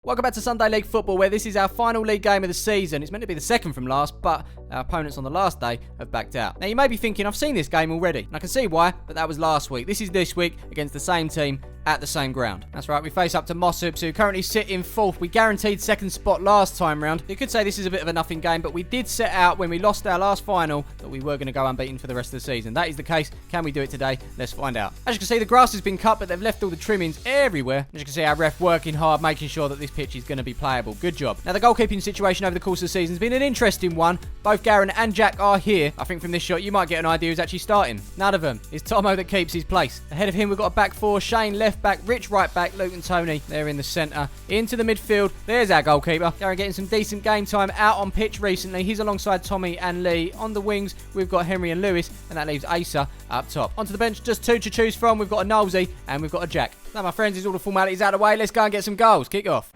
Welcome back to Sunday League Football, where this is our final league game of the season. It's meant to be the second from last, but our opponents on the last day have backed out. Now, you may be thinking, I've seen this game already, and I can see why, but that was last week. This is this week against the same team at the same ground. That's right, we face up to Mossups, who currently sit in fourth. We guaranteed second spot last time round. You could say this is a bit of a nothing game, but we did set out when we lost our last final that we were going to go unbeaten for the rest of the season. That is the case. Can we do it today? Let's find out. As you can see, the grass has been cut, but they've left all the trimmings everywhere. As you can see, our ref working hard, making sure that this pitch is going to be playable. Good job. Now, the goalkeeping situation over the course of the season has been an interesting one. Both Garen and Jack are here. I think from this shot, you might get an idea who's actually starting. None of them. It's Tomo that keeps his place. Ahead of him, we've got a back four. Shane, left back. Rich, right back. Luke and Tony, they're in the centre. Into the midfield, there's our goalkeeper. Garen getting some decent game time out on pitch recently. He's alongside Tommy and Lee. On the wings, we've got Henry and Lewis, and that leaves Asa up top. Onto the bench, just two to choose from. We've got a Nolsey and we've got a Jack. Now, my friends, is all the formalities out of the way. Let's go and get some goals. Kick off.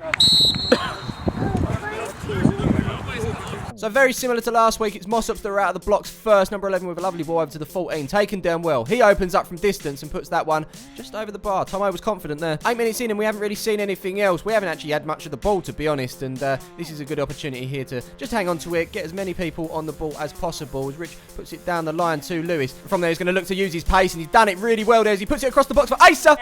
So very similar to last week, it's Mossups that are out of the blocks first. Number 11 with a lovely ball over to the 14. Taken down well. He opens up from distance and puts that one just over the bar. Tomo was confident there. 8 minutes in and we haven't really seen anything else. We haven't actually had much of the ball, to be honest. And this is a good opportunity here to just hang on to it, get as many people on the ball as possible. As Rich puts it down the line to Lewis. From there, he's going to look to use his pace, and he's done it really well there as he puts it across the box for Asa.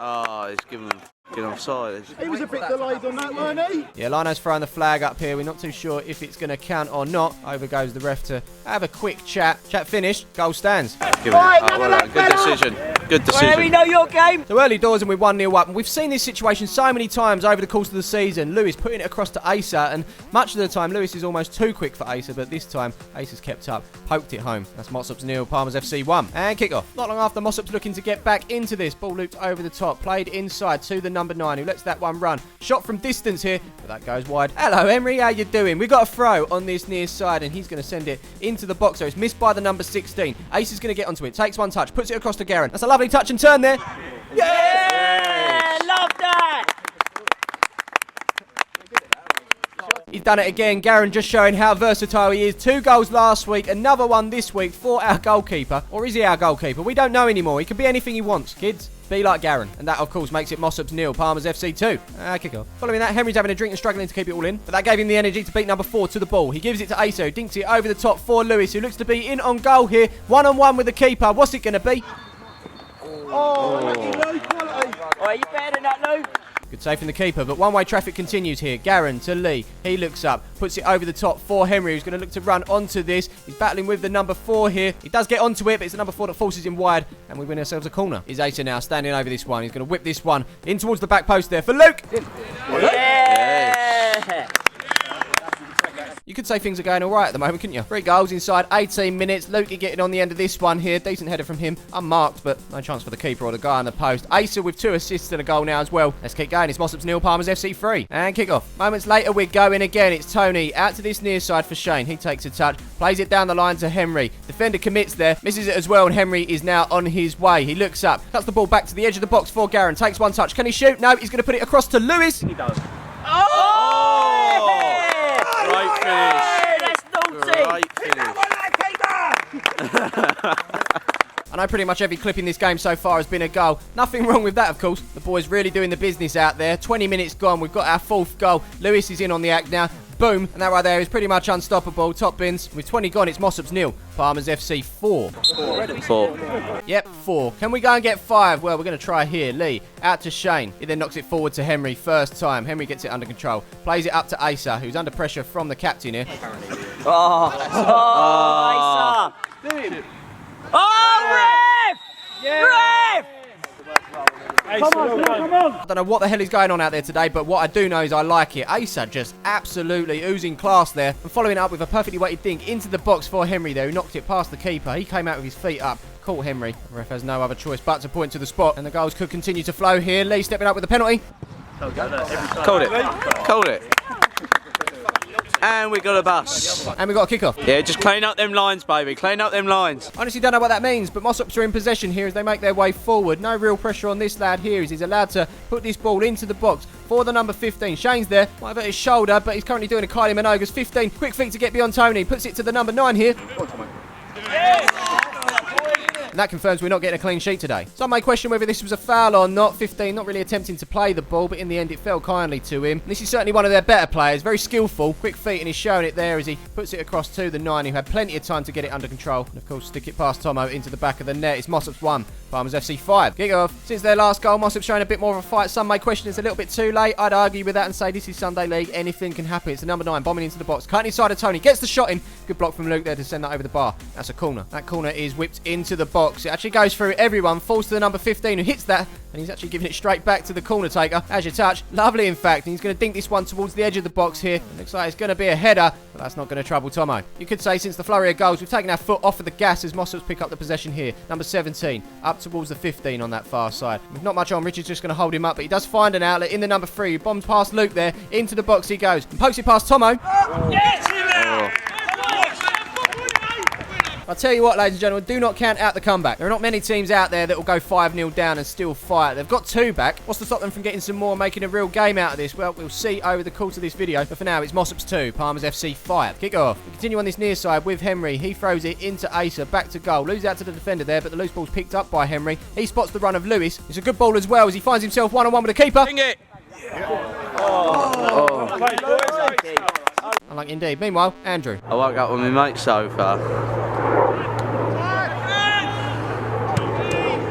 Oh, he's given him offside. He was a bit delayed on that, weren't he? Yeah, Lino's throwing the flag up here. We're not too sure if it's going to count or not. Over goes the ref to have a quick chat. Chat finished. Goal stands. Give it. Good decision. Good decision. Well, we know your game. So early doors and we're 1-0 up. And we've seen this situation so many times over the course of the season. Lewis putting it across to Asa. And much of the time, Lewis is almost too quick for Asa. But this time, Asa's kept up. Poked it home. That's Mossups 0, Palmers FC 1. And kick off. Not long after, Mossups looking to get back into this. Ball looped over the top. Played inside to the number 9, who lets that one run. Shot from distance here, but that goes wide. Hello, Emery, how you doing? We've got a throw on this near side, and he's going to send it into the box. So it's missed by the number 16. Ace is going to get onto it. Takes one touch, puts it across to Garen. That's a lovely touch and turn there. Yeah! Love that! He's done it again. Garen just showing how versatile he is. 2 goals last week, another one this week for our goalkeeper. Or is he our goalkeeper? We don't know anymore. He can be anything he wants, kids. Be like Garen. And that, of course, makes it Mossups 0, Palmers FC 2. Kick off. Following that, Henry's having a drink and struggling to keep it all in. But that gave him the energy to beat number 4 to the ball. He gives it to Asa, who dinks it over the top for Lewis, who looks to be in on goal here. 1-on-1 with the keeper. What's it going to be? Oh, you better than that, Lou. Good save from the keeper, but one-way traffic continues here. Garen to Lee. He looks up, puts it over the top for Henry, who's going to look to run onto this. He's battling with the number 4 here. He does get onto it, but it's the number 4 that forces him wide, and we win ourselves a corner. Is Asa now standing over this one. He's going to whip this one in towards the back post there for Luke. Yeah! You could say things are going all right at the moment, couldn't you? 3 goals inside 18 minutes. Lukey getting on the end of this one here. Decent header from him. Unmarked, but no chance for the keeper or the guy on the post. Asa with 2 assists and a goal now as well. Let's keep going. It's Mossups 0, Palmers FC 3. And kick off. Moments later, we're going again. It's Tony out to this near side for Shane. He takes a touch, plays it down the line to Henry. Defender commits there, misses it as well, and Henry is now on his way. He looks up, cuts the ball back to the edge of the box for Garen. Takes one touch. Can he shoot? No, he's going to put it across to Lewis. He does. Oh! Great finish. That's naughty. Great finish. I know pretty much every clip in this game so far has been a goal. Nothing wrong with that, of course. The boys really doing the business out there. 20 minutes gone. We've got our 4th goal. Lewis is in on the act now. Boom. And that right there is pretty much unstoppable. Top bins. With 20 gone, it's Mossups 0, Palmers FC 4. 4. Yep, 4. Can we go and get 5? Well, we're going to try here. Lee, out to Shane. He then knocks it forward to Henry first time. Henry gets it under control. Plays it up to Asa, who's under pressure from the captain here. Asa! Oh, ref! Ref! Come on. I don't know what the hell is going on out there today, but what I do know is I like it. Asa just absolutely oozing class there. And following it up with a perfectly weighted dink into the box for Henry there, who knocked it past the keeper. He came out with his feet up. Caught Henry. The ref has no other choice but to point to the spot. And the goals could continue to flow here. Lee stepping up with the penalty. Called it. And we got a bus. And we got a kick-off. Yeah, just clean up them lines, baby. Clean up them lines. Honestly don't know what that means, but Mossups are in possession here as they make their way forward. No real pressure on this lad here as he's allowed to put this ball into the box for the number 15. Shane's there. Might have hit his shoulder, but he's currently doing a Kylie Minogue's 15. Quick feet to get beyond Tony. Puts it to the number 9 here. And that confirms we're not getting a clean sheet today. Some may question whether this was a foul or not. 15 not really attempting to play the ball, but in the end it fell kindly to him. And this is certainly one of their better players. Very skillful, quick feet, and he's showing it there as he puts it across to the 9, who had plenty of time to get it under control. And of course, stick it past Tomo into the back of the net. It's Mossop's 1, Palmers FC 5. Kick off. Since their last goal, Mossop's showing a bit more of a fight. Some may question it's a little bit too late. I'd argue with that and say this is Sunday League. Anything can happen. It's the number 9 bombing into the box. Cutting inside of Tony. Gets the shot in. Good block from Luke there to send that over the bar. That's a corner. That corner is whipped into the box. It actually goes through everyone. Falls to the number 15 who hits that. And he's actually giving it straight back to the corner taker. As you touch. Lovely, in fact. And he's going to dink this one towards the edge of the box here. It looks like it's going to be a header. But that's not going to trouble Tomo. You could say since the flurry of goals, we've taken our foot off of the gas as Mossop's pick up the possession here. Number 17. Up towards the 15 on that far side. With not much on. Richard's just going to hold him up. But he does find an outlet in the number 3. Bombs past Luke there. Into the box he goes. And pokes it past Tomo. I'll tell you what, ladies and gentlemen, do not count out the comeback. There are not many teams out there that will go 5-0 down and still fight. They've got 2 back. What's to stop them from getting some more, making a real game out of this? Well, we'll see over the course of this video. But for now, it's Mossop's 2, Palmers FC 5. Kick off. We continue on this near side with Henry. He throws it into Asa, back to goal. Loses out to the defender there, but the loose ball's picked up by Henry. He spots the run of Lewis. It's a good ball as well as he finds himself one-on-one with the keeper. Bring it. Unlike indeed. Meanwhile, Andrew. I woke up with my mate sofa.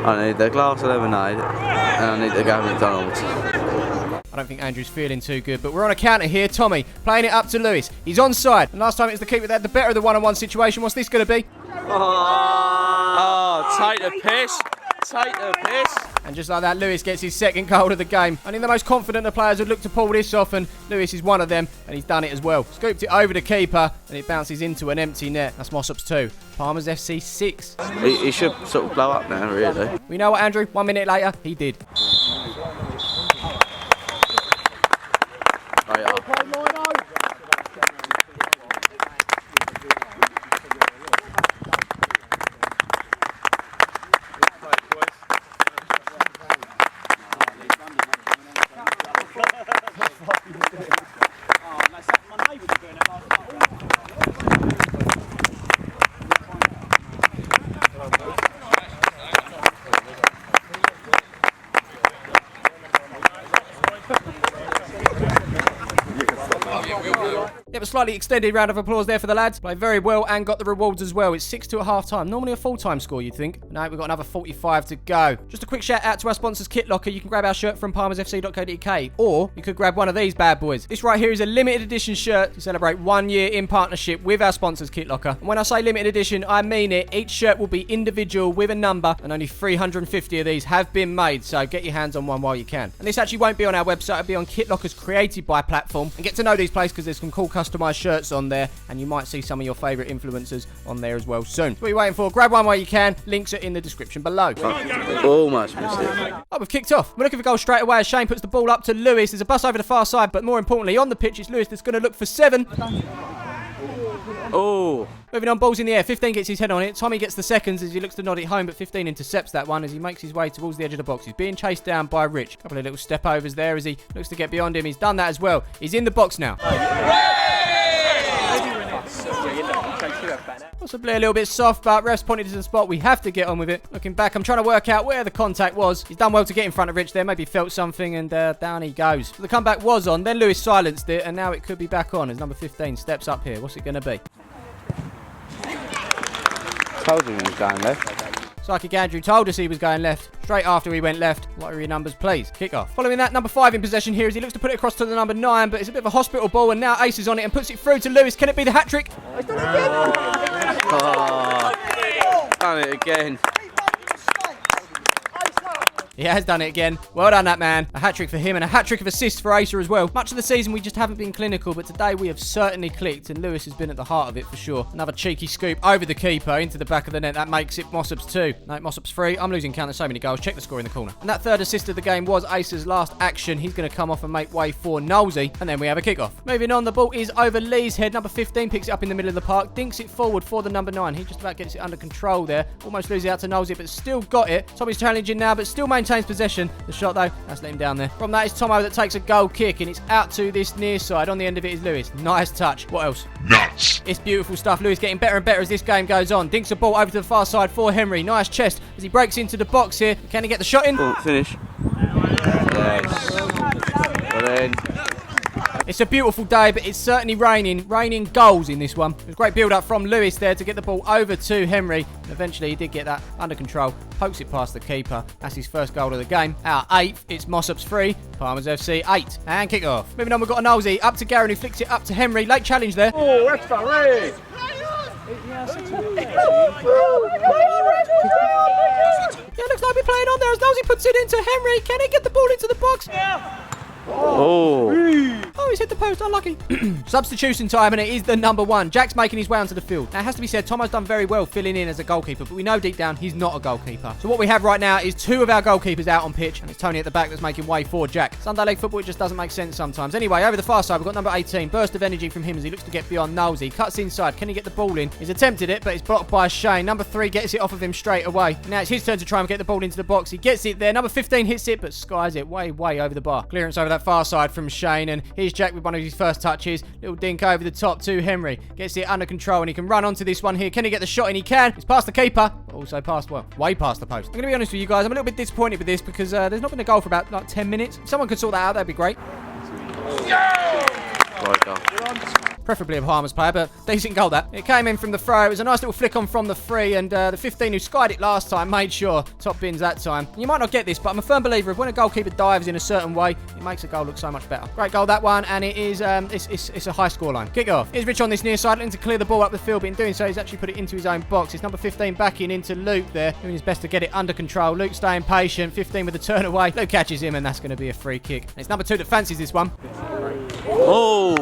I need a glass of lemonade and I need to go to McDonald's. I don't think Andrew's feeling too good, but we're on a counter here. Tommy playing it up to Lewis. He's onside. And last time it was the keeper that had the better of the one-on-one situation. What's this going to be? Oh, take the piss. Take the piss. And just like that, Lewis gets his second goal of the game. I think the most confident of players would look to pull this off, and Lewis is one of them, and he's done it as well. Scooped it over the keeper, and it bounces into an empty net. That's Mossop's 2. Palmers FC 6. He should sort of blow up now, really. We know what, Andrew? 1 minute later, he did. Oh, yeah. Yep, a slightly extended round of applause there for the lads. Played very well and got the rewards as well. It's 6-2 at half-time. Normally a full-time score, you'd think. No, we've got another 45 to go. Just a quick shout out to our sponsors, Kit Locker. You can grab our shirt from palmersfc.co.uk, or you could grab one of these bad boys. This right here is a limited edition shirt to celebrate 1 year in partnership with our sponsors, Kit Locker. And when I say limited edition, I mean it. Each shirt will be individual with a number, and only 350 of these have been made, so get your hands on one while you can. And this actually won't be on our website. It'll be on Kit Locker's Created By platform. And get to know these players because there's some cool customized shirts on there, and you might see some of your favourite influencers on there as well soon. What are you waiting for? Grab one while you can. Links are in the description below. Almost missed it. Oh, we've kicked off. We're looking for goals straight away as Shane puts the ball up to Lewis. There's a bus over the far side, but more importantly, on the pitch, it's Lewis that's going to look for 7. Oh. Moving on, balls in the air. 15 gets his head on it. Tommy gets the seconds as he looks to nod it home, but 15 intercepts that one as he makes his way towards the edge of the box. He's being chased down by Rich. A couple of little step overs there as he looks to get beyond him. He's done that as well. He's in the box now. Possibly a little bit soft, but refs pointed to the spot. We have to get on with it. Looking back, I'm trying to work out where the contact was. He's done well to get in front of Rich there. Maybe felt something, and down he goes. So the comeback was on. Then Lewis silenced it, and now it could be back on as number 15 steps up here. What's it going to be? Told you he was going left. Psychic Andrew told us he was going left. Straight after he went left. What are your numbers, please? Kick off. Following that, number 5 in possession here as he looks to put it across to the number 9, but it's a bit of a hospital ball, and now Ace is on it and puts it through to Lewis. Can it be the hat-trick? Oh, done it again. He has done it again. Well done, that man. A hat-trick for him and a hat-trick of assists for Asa as well. Much of the season, we just haven't been clinical, but today we have certainly clicked, and Lewis has been at the heart of it for sure. Another cheeky scoop over the keeper into the back of the net. That makes it Mossop's 2. No, Mossop's 3. I'm losing count. There's so many goals. Check the score in the corner. And that third assist of the game was Asa's last action. He's going to come off and make way for Knowlesy, and then we have a kick-off. Moving on, the ball is over Lee's head. Number 15 picks it up in the middle of the park, dinks it forward for the number 9. He just about gets it under control there. Almost loses it out to Knowlesy, but still got it. Tommy's challenging now, but still maintaining maintains possession. The shot, though, that's let him down there. From that is Tomo that takes a goal kick, and it's out to this near side. On the end of it is Lewis. Nice touch. What else? Nuts. It's beautiful stuff. Lewis getting better and better as this game goes on. Dinks the ball over to the far side for Henry. Nice chest as he breaks into the box here. Can he get the shot in? Oh, finish. Yes. Well then. It's a beautiful day, but it's certainly raining. Raining goals in this one. It was a great build-up from Lewis there to get the ball over to Henry. And eventually, he did get that under control. Pokes it past the keeper. That's his first goal of the game. Our 8th, it's Mossop's 3. Palmer's FC 8. And kick off. Moving on, we've got a nosy up to Garen, who flicks it up to Henry. Late challenge there. Oh, extra, Ray! Yeah, looks like we're playing on there as Nosy puts it into Henry. Can he get the ball into the box? Yeah. Oh. Oh, he's hit the post. Unlucky. Substitution time, and it is the number 1. Jack's making his way onto the field. Now, it has to be said, Tomo's done very well filling in as a goalkeeper, but we know deep down he's not a goalkeeper. So what we have right now is 2 of our goalkeepers out on pitch, and it's Tony at the back that's making way for Jack. Sunday league football, it just doesn't make sense sometimes. Anyway, over the far side, we've got number 18. Burst of energy from him as he looks to get beyond Nosy. Cuts inside. Can he get the ball in? He's attempted it, but it's blocked by Shane. Number 3 gets it off of him straight away. Now it's his turn to try and get the ball into the box. He gets it there. Number 15 hits it, but skies it way over the bar. Clearance over that far side from Shane, and here's Jack with one of his first touches. Little dink over the top to Henry. Gets it under control, and he can run onto this one here. Can he get the shot in? He can. It's past the keeper, but also past, well, way past the post. I'm going to be honest with you guys. I'm a little bit disappointed with this because there's not been a goal for about 10 minutes. If someone could sort that out, that'd be great. Right goal. Preferably a Palmer's player, but decent goal that. It came in from the throw. It was a nice little flick on from the free, and the 15 who skied it last time made sure top bins that time. And you might not get this, but I'm a firm believer of when a goalkeeper dives in a certain way, it makes a goal look so much better. Great goal that one, and it is it's a high score line. Kick off. Here's Rich on this near side, looking to clear the ball up the field, but in doing so, he's actually put it into his own box. It's number 15 backing into Luke there, doing his best to get it under control. Luke staying patient. 15 with the turn away. Luke catches him, and that's going to be a free kick. And it's number 2 that fancies this one. Oh.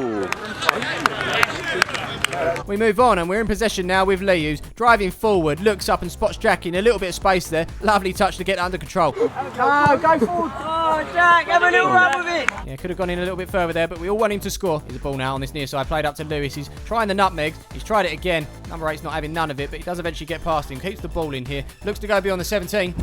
We move on, and we're in possession now with Lee, who's driving forward, looks up and spots Jack in a little bit of space there. Lovely touch to get under control. Go forward. Oh, Jack, have a little run with it. Yeah, could have gone in a little bit further there, but we all want him to score. Here's a ball now on this near side, played up to Lewis. He's trying the nutmeg. He's tried it again. Number 8's not having none of it, but he does eventually get past him. Keeps the ball in here. Looks to go beyond the 17.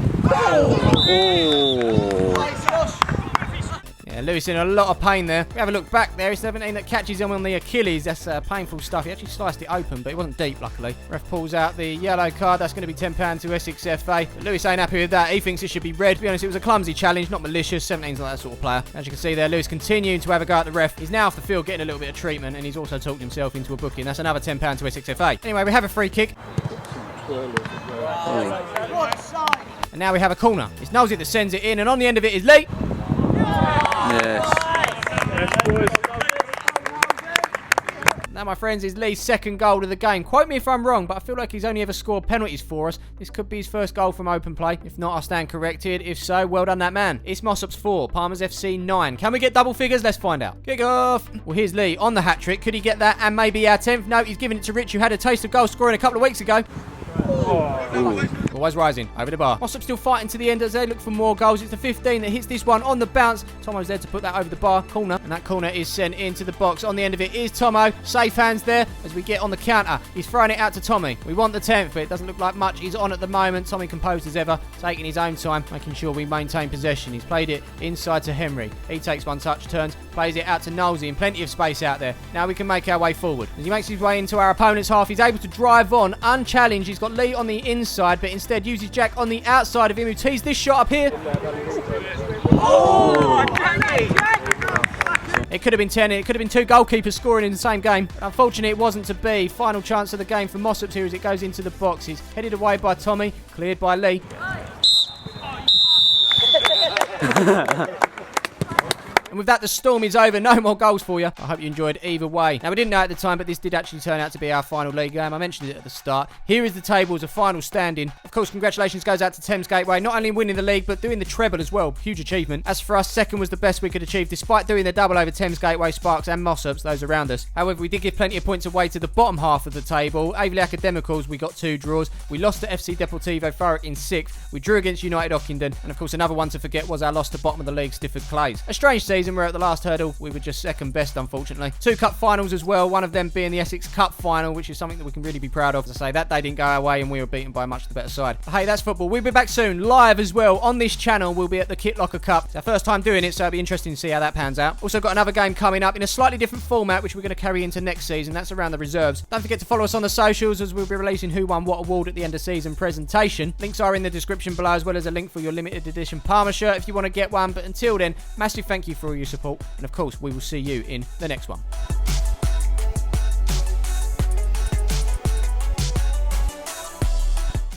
Yeah, Lewis in a lot of pain there. We have a look back there. It's 17 that catches him on the Achilles. That's painful stuff. He actually sliced it open, but it wasn't deep, luckily. Ref pulls out the yellow card. That's going to be £10 to Essex FA. But Lewis ain't happy with that. He thinks it should be red. To be honest, it was a clumsy challenge, not malicious. 17's not that sort of player. As you can see there, Lewis continuing to have a go at the ref. He's now off the field getting a little bit of treatment, and he's also talked himself into a booking. That's another £10 to Essex FA. Anyway, we have a free kick. And now we have a corner. It's Nosy that sends it in, and on the end of it is Lee. Yes. Now, my friends, is Lee's second goal of the game. Quote me if I'm wrong, but I feel like he's only ever scored penalties for us. This could be his first goal from open play. If not, I'll stand corrected. If so, well done that man. It's Mossop's 4, Palmer's FC 9. Can we get double figures? Let's find out. Kick off. Well, here's Lee on the hat-trick. Could he get that and maybe our 10th? No, he's giving it to Rich, who had a taste of goal scoring a couple of weeks ago. Always rising over the bar. Mossop still fighting to the end as they look for more goals. It's the 15 that hits this one on the bounce. Tomo's there to put that over the bar. Corner. And that corner is sent into the box. On the end of it is Tomo. Safe hands there as we get on the counter. He's throwing it out to Tommy. We want the 10th, but it doesn't look like much is on at the moment. Tommy composed as ever, taking his own time, making sure we maintain possession. He's played it inside to Henry. He takes one touch, turns, plays it out to Nosy, and plenty of space out there. Now we can make our way forward. As he makes his way into our opponent's half, he's able to drive on unchallenged. He's got Lee on the inside, but instead uses Jack on the outside of him, who tees this shot up here. Oh, It could have been 10. It could have been 2 goalkeepers scoring in the same game. But unfortunately, it wasn't to be. Final chance of the game for Mossop here as it goes into the box. He's headed away by Tommy, cleared by Lee. And with that, the storm is over. No more goals for you. I hope you enjoyed either way. Now, we didn't know at the time, but this did actually turn out to be our final league game. I mentioned it at the start. Here is the table as a final standing. Of course, congratulations goes out to Thames Gateway, not only winning the league, but doing the treble as well. Huge achievement. As for us, second was the best we could achieve, despite doing the double over Thames Gateway, Sparks and Mossops, those around us. However, we did give plenty of points away to the bottom half of the table. Averley Academicals, we got 2 draws. We lost to FC Deportivo Thurrock in 6th. We drew against United Ockenden. And of course, another one to forget was our loss to bottom of the league, Stifford Clays. A strange season. season, where at the last hurdle we were just second best, unfortunately. 2 cup finals as well, one of them being the Essex Cup final, which is something that we can really be proud of. As I say, that day didn't go our way and we were beaten by much the better side. But hey, that's football. We'll be back soon, live as well on this channel. We'll be at the Kit Locker Cup. It's our first time doing it, so it'll be interesting to see how that pans out. Also got another game coming up in a slightly different format, which we're going to carry into next season. That's around the reserves. Don't forget to follow us on the socials, as we'll be releasing who won what award at the end of season presentation. Links are in the description below, as well as a link for your limited edition Parma shirt if you want to get one. But until then, massive thank you for all your support, and of course we will see you in the next one.